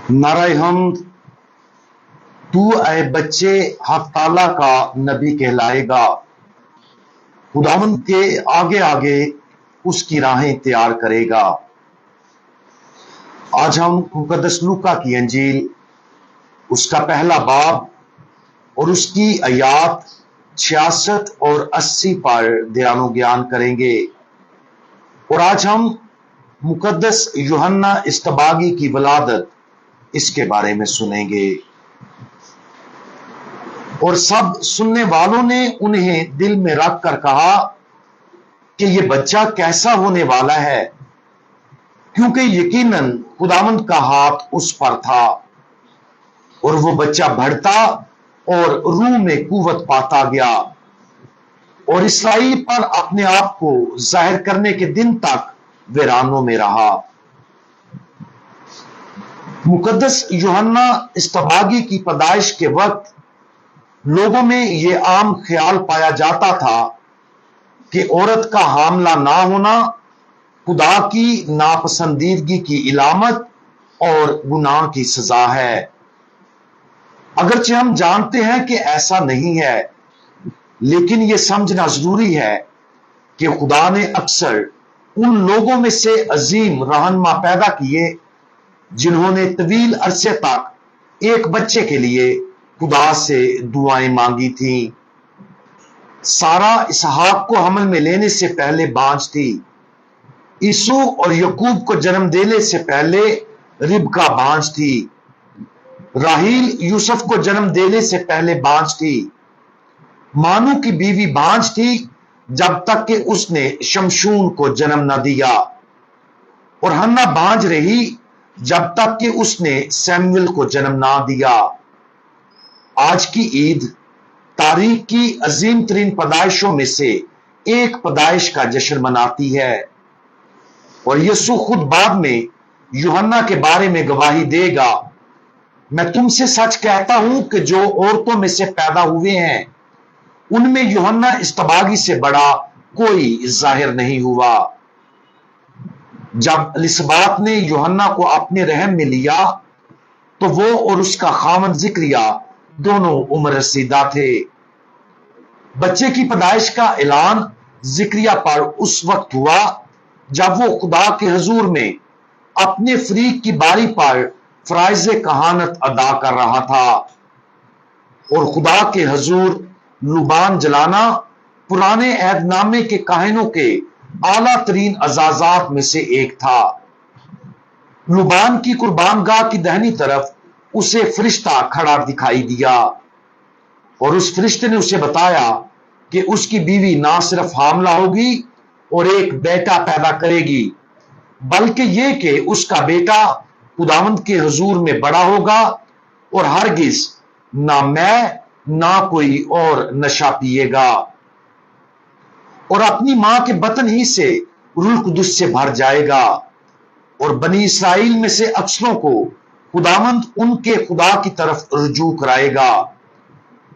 नारे हमद, तू ए बच्चे हक ताला का नबी कहलाएगा। खुदावंद के आगे आगे उसकी राहें तैयार करेगा। आज हम मुकद्दस लूका की अंजील उसका पहला बाब और उसकी आयात 66 और 80 पर ध्यानो ज्ञान करेंगे। और आज हम मुकद्दस यूहन्ना इस्तबागी की वलादत इसके बारे में सुनेंगे। और सब सुनने वालों ने उन्हें दिल में रख कर कहा कि यह बच्चा कैसा होने वाला है, क्योंकि यकीनन खुदावंद का हाथ उस पर था। और वो बच्चा बढ़ता और रूह में कुव्वत पाता गया और इसराइल पर अपने आप को जाहिर करने के दिन तक वीरानों में रहा। मुकद्दस यूहन्ना इस्तबागी की पैदाइश के वक्त लोगों में यह आम ख्याल पाया जाता था कि औरत का हामला ना होना खुदा की नापसंदीदगी की इलामत और गुनाह की सजा है। अगरचे हम जानते हैं कि ऐसा नहीं है, लेकिन यह समझना जरूरी है कि खुदा ने अक्सर उन लोगों में से अजीम रहनुमा पैदा किए जिन्होंने तवील अरसे तक एक बच्चे के लिए खुदा से दुआएं मांगी थी। सारा इसहाक को हमल में लेने से पहले बांझ थी। ईसु और यकूब को जन्म देने से पहले रिबका बांझ थी। राहील यूसुफ को जन्म देने से पहले बांझ थी। मानू की बीवी बांझ थी जब तक कि उसने शमशून को जन्म न दिया। और हन्ना बांझ रही जब तक कि उसने सैमुएल को जन्म ना दिया। आज की ईद तारीख की अजीम तरीन पैदाइशों में से एक पैदाइश का जश्न मनाती है। और यीशु खुद बाद में यूहन्ना के बारे में गवाही देगा, मैं तुमसे सच कहता हूं कि जो औरतों में से पैदा हुए हैं उनमें यूहन्ना इस्तबागी से बड़ा कोई जाहिर नहीं हुआ। जब लिसबात ने यूहन्ना को अपने रहम में लिया तो वो और उसका खामद जिक्रिया दोनों उम्र रसीदा थे। बच्चे की पैदाइश का ऐलान जिक्रिया पर उस वक्त हुआ जब वो खुदा के हुजूर में अपने फरीक की बारी पर फराइज कहानत अदा कर रहा था। और खुदा के हुजूर लुबान जलाना पुराने अहदनामे के काहिनों के आला तरीन अजाजात में से एक था। लुबान की कुर्बानगाह की दाहिनी तरफ उसे फरिश्ता खड़ा दिखाई दिया और उस फरिश्ते ने उसे बताया कि उसकी बीवी ना सिर्फ हामला होगी और एक बेटा पैदा करेगी, बल्कि यह कि उसका बेटा खुदावंद के हुजूर में बड़ा होगा और हरगिज ना मैं ना कोई और नशा पिएगा और अपनी मां के बतन ही से रूह कुदस से भर जाएगा। और बनी इसराइल में से अक्सरों को खुदावंद उनके खुदा की तरफ रुजू कराएगा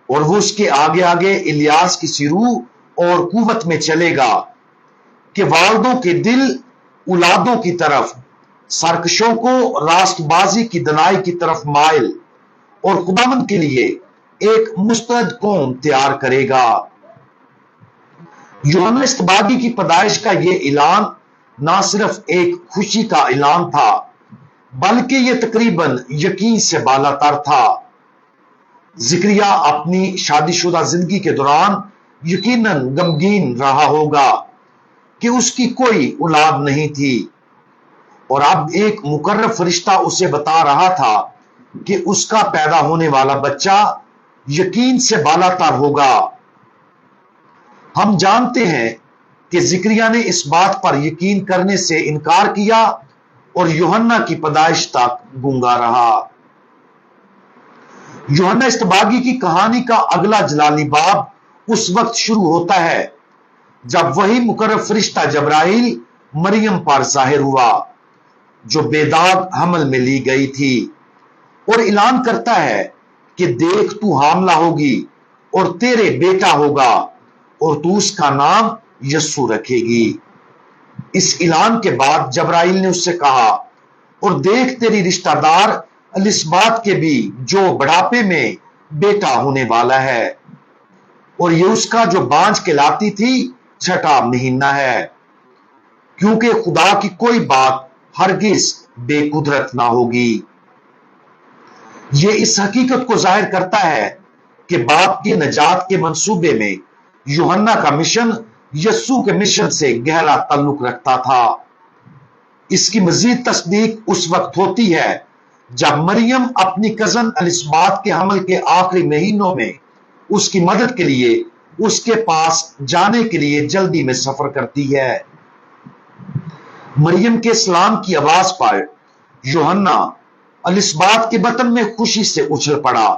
और वो उसके आगे आगे इलियास की सी रूह और कुव्वत में चलेगा कि वालदों के दिल औलादों की तरफ, सरकशों को रास्तबाजी की दनाई की तरफ माइल और खुदावंद के लिए एक मुस्तैद कौम तैयार करेगा। यूहन्ना इस्तबागी की पैदाइश का यह ऐलान ना सिर्फ एक खुशी का ऐलान था, बल्कि यह तकरीबन यकीन से बालातर था। जिक्रिया अपनी शादीशुदा जिंदगी के दौरान यकीनन गमगीन रहा होगा कि उसकी कोई औलाद नहीं थी और अब एक मुकर्रब फरिश्ता उसे बता रहा था कि उसका पैदा होने वाला बच्चा यकीन से बालातर होगा। हम जानते हैं कि जिक्रिया ने इस बात पर यकीन करने से इनकार किया और यूहन्ना की पैदाइश तक गूंगा रहा। यूहन्ना इस्तबागी की कहानी का अगला जलाली बाब उस वक्त शुरू होता है जब वही मुकर्रब फरिश्ता जबराइल मरियम पर जाहिर हुआ जो बेदाग हमल में ली गई थी और ऐलान करता है कि देख तू हामला होगी और तेरे बेटा होगा और तू उसका नाम यस्सु रखेगी। इस ऐलान के बाद जबराइल ने उससे कहा, और देख तेरी रिश्तेदार एलिसबात के भी जो बुढ़ापे में बेटा होने वाला है, और ये उसका जो बांझ कहलाती थी 6वां महीना है, क्योंकि खुदा की कोई बात हरगिज बेकुदरत ना होगी। ये इस हकीकत को जाहिर करता है कि बाप के नजात के मंसूबे में यूहन्ना का मिशन यस्सु के मिशन से गहरा ताल्लुक रखता था। इसकी मजीद तस्दीक उस वक्त होती है जब मरियम अपनी कजन एलिसबात के हमल के आखिरी महीनों में उसकी मदद के लिए उसके पास जाने के लिए जल्दी में सफर करती है। मरियम के सलाम की आवाज पर यूहन्ना एलिसबात के बतन में खुशी से उछल पड़ा।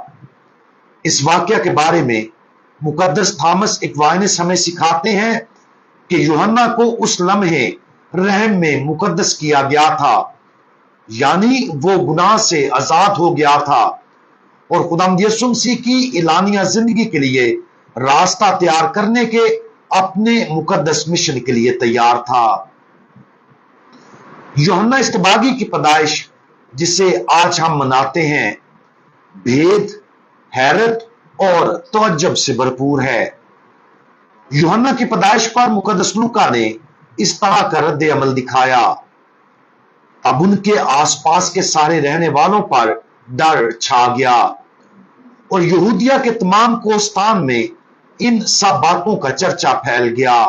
इस वाकया के बारे में मुकद्दस थॉमस एक्वाइनस हमें सिखाते हैं कि यूहन्ना को उस लम्हे रहम में मुकद्दस किया गया था, यानी वो गुनाह से आजाद हो गया था और खुदावंद यीशु मसीह की इलानिया जिंदगी के लिए रास्ता तैयार करने के अपने मुकद्दस मिशन के लिए तैयार था। यूहन्ना इस्तबागी की पैदाइश जिसे आज हम मनाते हैं, भेद, हैरत और तवज्जुब से भरपूर है। यूहन्ना की पैदाइश पर मुकद्दस लूका ने इस तरह का रद्द अमल दिखाया। अब उनके आसपास के सारे रहने वालों पर डर छा गया और यहूदिया के तमाम कोस्तान में इन सब बातों का चर्चा फैल गया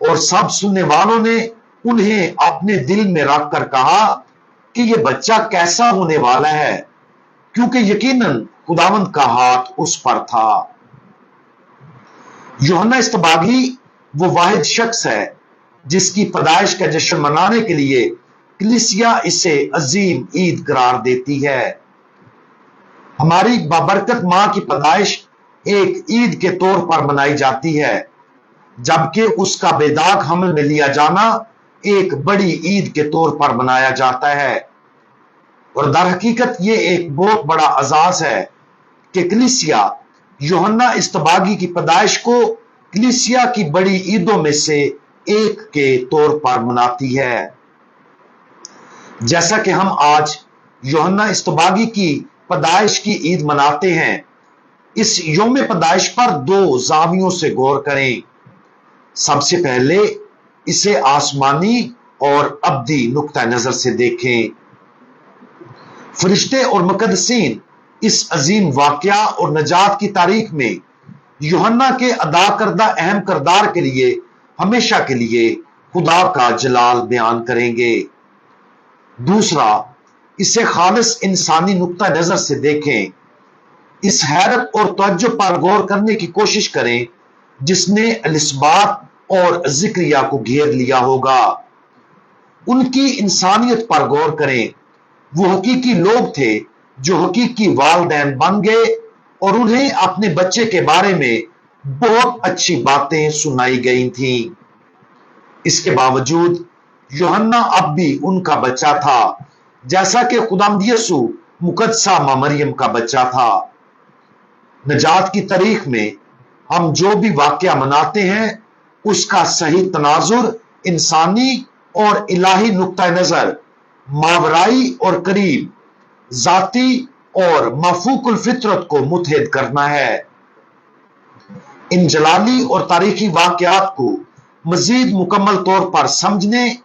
और सब सुनने वालों ने उन्हें अपने दिल में रखकर कहा कि यह बच्चा कैसा होने वाला है, क्योंकि यकीनन खुदावंद का हाथ उस पर था। यूहन्ना इस्तबागी वो वाहिद शख्स है जिसकी पैदाइश का जश्न मनाने के लिए कलीसिया इसे अजीम ईद करार देती है। हमारी बाबरकत मां की पैदाइश एक ईद के तौर पर मनाई जाती है, जबकि उसका बेदाग हमल में लिया जाना एक बड़ी ईद के तौर पर मनाया जाता है। और दर हकीकत ये एक बहुत बड़ा एजाज है कि कलीसिया यूहन्ना इस्तबागी की पैदाइश को कलीसिया की बड़ी ईदों में से एक के तौर पर मनाती है। जैसा कि हम आज यूहन्ना इस्तबागी की पैदाइश की ईद मनाते हैं, इस यौम पैदाइश पर दो जावियों से गौर करें। सबसे पहले इसे आसमानी और अब्दी नुक्ता नजर से देखें। फरिश्ते और मुकद्दसीन इस अजीम वाकया और नजात की तारीख में यूहन्ना के अदा करदा अहम किरदार के लिए हमेशा के लिए खुदा का जलाल बयान करेंगे। दूसरा, इसे खालिस इंसानी नुक्ता नजर से देखें। इस हैरत और तवज्जो पर गौर करने की कोशिश करें जिसने एलिसबात और जिक्रिया को घेर लिया होगा। उनकी इंसानियत पर गौर करें। वो हकीकी लोग थे जो हकीकी वालिदैन बन गए और उन्हें अपने बच्चे के बारे में बहुत अच्छी बातें सुनाई गई थीं। इसके बावजूद यूहन्ना अब भी उनका बच्चा था, जैसा कि खुदावंद यीशु मुकद्दसा मां मरियम का बच्चा था। नजात की तारीख में हम जो भी वाकया मनाते हैं उसका सही तनाजुर इंसानी और इलाही नुक्ता नजर, मावराई और करीब, जाती और मफूकुल फितरत को मुतहद करना है। इन जलाली और तारीखी वाकयात को मजीद मुकम्मल तौर पर समझने,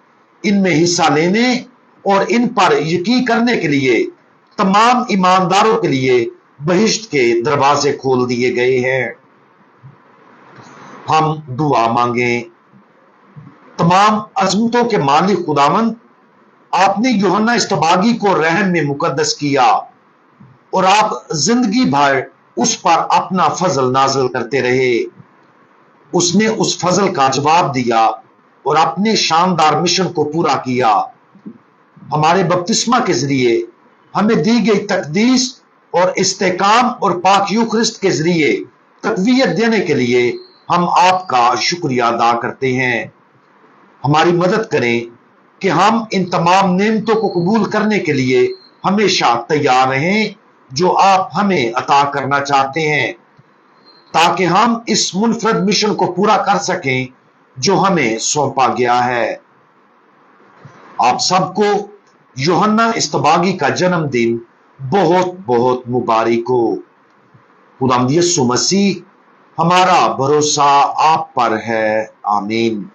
इनमें हिस्सा लेने और इन पर यकीन करने के लिए तमाम ईमानदारों के लिए बहिश्त के दरवाजे खोल दिए गए हैं। हम दुआ मांगे। तमाम अजमतों के मालिक खुदावंद, आपने यूहन्ना इस्तबागी को रहम में मुकद्दस किया और आप जिंदगी भर उस पर अपना फजल नाजिल करते रहे। उसने उस फजल का जवाब दिया और अपने शानदार मिशन को पूरा किया। हमारे बपतिस्मा के जरिए हमें दी गई तकदीस और इस्तेकाम और पाक यूखरिस्त के जरिए तकवीयत देने के लिए हम आपका शुक्रिया अदा करते हैं। हमारी मदद करें कि हम इन तमाम नेमतों को कबूल करने के लिए हमेशा तैयार रहें जो आप हमें अता करना चाहते हैं, ताकि हम इस मुनफरद मिशन को पूरा कर सकें जो हमें सौंपा गया है। आप सबको यूहन्ना इस्तबागी का जन्मदिन बहुत बहुत मुबारक हो। खुदावंद यीशु मसीह, हमारा भरोसा आप पर है। आमीन।